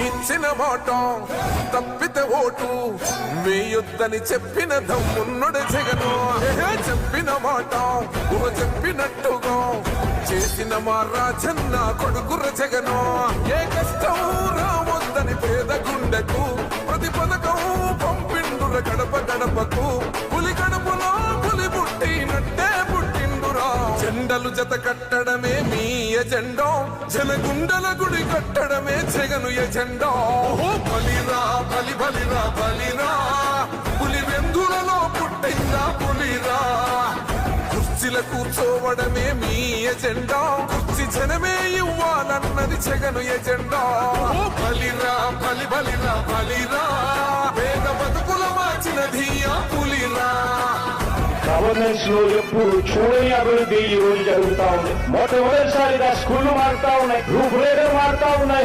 ఇచ్చిన మాట తప్పితే ఓటు వేయొద్దని చెప్పిన దమ్మున్నడు జగను. చెప్పిన మాట చెప్పినట్టుగా చేసిన మా రాజన్న కొడుకుర జగను. ఏ కష్టం రావద్దని పేద గుండెకు ప్రతి పథకం పంపిండుర గడప గడపకు. పులి గడపలో పులి పుట్టినట్టే పుట్టిండురా. జెండలు జత కట్టడమే మీ ఎజెండా, జనగుండల గుడి కట్టడమే జగను ఎజెండా. బలిరా బలి బలిరా బలిరా, పులి వెందులలో పుట్టిందా పులిరా. కుర్చీల కూర్చోవడమే మీ ఎజెండా, కుర్చీ జనమే ఇవ్వాలన్నది జగను ఎజెండా. బలిరా బలి బలిరా బలిరా, పేద బతుకుల మార్చినది ఆ పులిరా. గవర్నెన్స్ లో ఎప్పుడు చూడని అభివృద్ధి ఈ రోజు జరుగుతా ఉంది. మొట్టమొదటిసారిగా స్కూళ్లు మారుతా ఉన్నాయి, రూపురేఖలు మారుతా ఉన్నాయి.